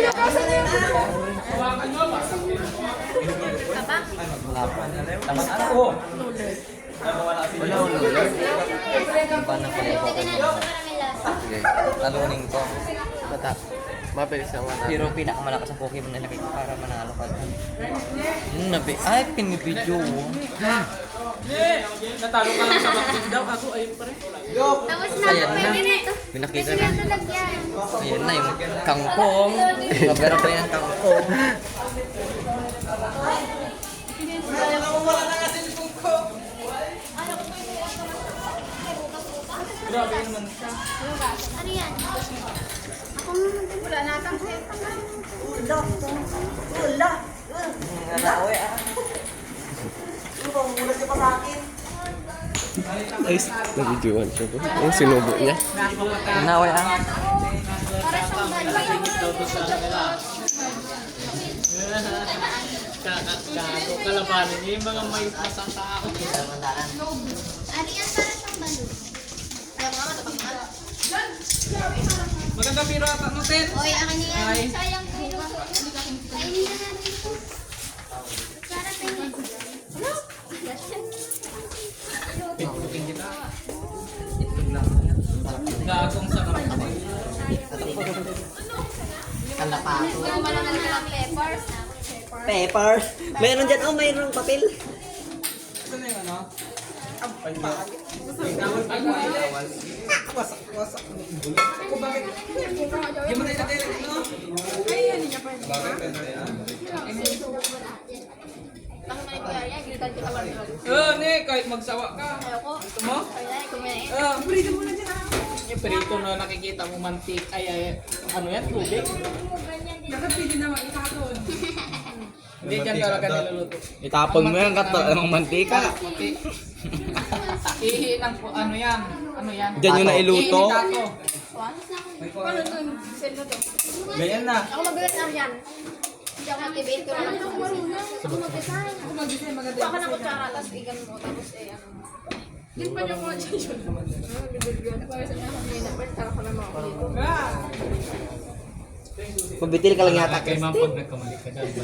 Wala pa. Dapat ano? Wala akong lulo. Paano pala yung Pokemon? Sige, talunin ko. Bata. Mabilis naman. Pero pinakamalakas ang Pokemon na nakita para manalo ka. Ay, pinibidyo. Natalo ka lang sa vaccine daw, kaso ayun pa rin. Tapos na, Ayan na. pwede na ito. Pinakita Pwede na. na talagyan. Ayan na yung kangkong. Magkano pa yan kangkong. Grabe naman siya. Ano yan? Ako naman din. Wala na kang Ay, nabidyohan siya po. Ang sinubo niya. Nanaway ah. Para siyang Kago kalabanin niya yung mga may masasakot. Ano yan? Para siyang balon. Maganda piro ata no, Ten. Oy, akin yan. Ay. Sayang ko yung kainin na natin ito. Para tingin. Pinutin kita. Itlog lang. Gagong sa kamay. Kalapato. Yung malaman ka ng peppers. Peppers. Meron dyan. Oh, mayroong papel. Ito na yung ano? Wasak. Hindi mo na isa din, ano? Oh, ne, kahit magsawa ka. Gusto mo? Prito mo na dyan. Yung prito na nakikita mo mantik. Ay, ano yan? Tubig? Nakapili naman, ikakon. Hindi dyan talaga niluluto. Itapon mo yan kato. Anong mantika? Ihinang po, ano yan? Ano yan? Diyan yung nailuto? Ihitato. Paano ito? Send mo to. Ganyan na. Ako mag-ulat na yan. Hindi ako activate ko lang. Ako marunong. Ako mag-design. Ako mag-design. Ako na kutsara, tapos igan mo. Tapos ano. Yun pa yung mga dyan. Para sa mga kanina. Para ko na mga dito. Mabitil ka lang yata. Kay ma'am pag nagkamali ka dahil ba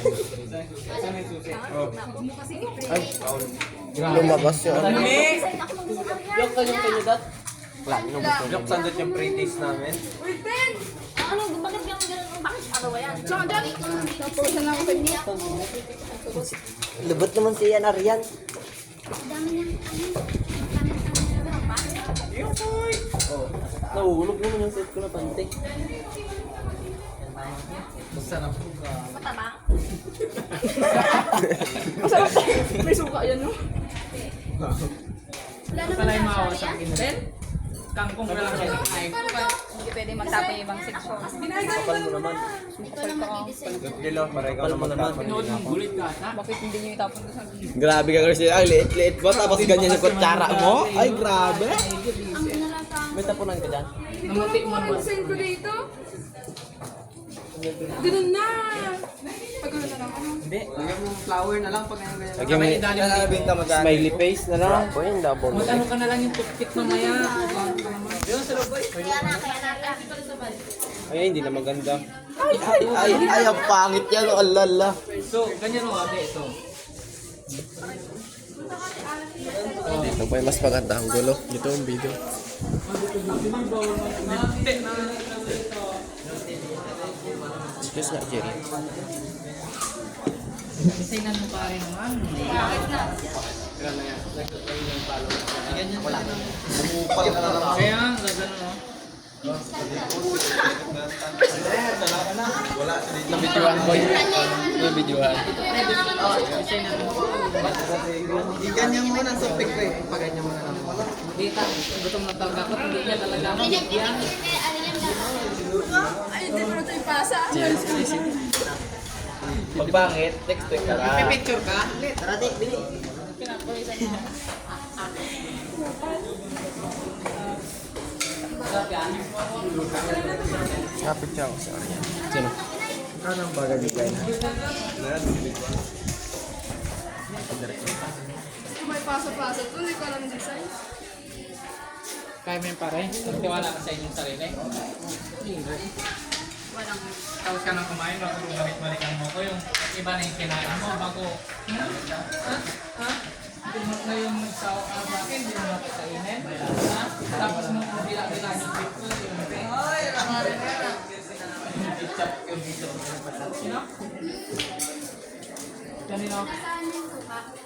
Lumabas yun. Yok ka yung kandidat. Wala, lumabas yun. Yok sandot yung pre-taste namin. Ano? Bakit yung gano'n? Bakit ano ba yan? Diyan, diyan. Tapos na lang ako niya. Lubot naman si Ian Arian. Dami niyang Nahulog naman yung set ko na pantik. Masarap po ka. mataba. May suka yan, no? Wala Ito naman na yung mawa sa sa akin rin. Kangkong ka lang kayo kinain ko. Hindi pwede magtapon yung ibang section. Kapal mo naman. Ito naman i-design. Dilo, kapal mo naman. Pinood mong gulit ka ata. Bakit hindi nyo itapon ko sa Grabe ka kasi. Ang liit-liit mo. Tapos ganyan yung kutsara mo. Ay, grabe. Ang nalatang. May tapunan ka dyan? Namuti mo naman. send ko dito? Ganun na! Pagkaroon na lang ako. Hindi. Lagyan mo flower na lang pag ganyan. Lagyan mo smiley face na lang. Po yung double. Mag-ano ka na lang yung toothpick mamaya. Yun sa loob boy. Kaya na. Ay, hindi na maganda. Ay, ang pangit yan. Oh, alala. So, ganyan mo ate ito. Ito pa yung mas maganda ang gulo. Ito ang video. Excuse na, Jerry. Designan mo pa rin naman. Kaya, gagano no? Nabidyohan boy. Nabidyohan. Designan mo. Ganyan mo ng toothpick ko eh. Paganyan mo na lang. Dita, gutom na talaga ako. Hindi niya talaga mabigyan. Ay, hindi mo na ito ipasa. Pag pangit, text ka lang. May picture ka? Tara, di, bili. Kapit siya ako sa kanya. Sino? Anong bagay di kayo? Kung may paso-paso ito, hindi ko alam yung design. Kaya mo yun pare. Tiwala ka sa inyong sarili. Walang... Tapos ka nang kumain, bago bumalik-balikan mo ko yung iba na yung kinain mo, bago... Ha? Na yung nagsawa ka sa akin, hindi mo na kainin. Ha? Tapos mo bila-bila yung trip ko, yung thing. Ay, ramarin ka na. Yung video. Sino? Kanino? Nasaan yung suka?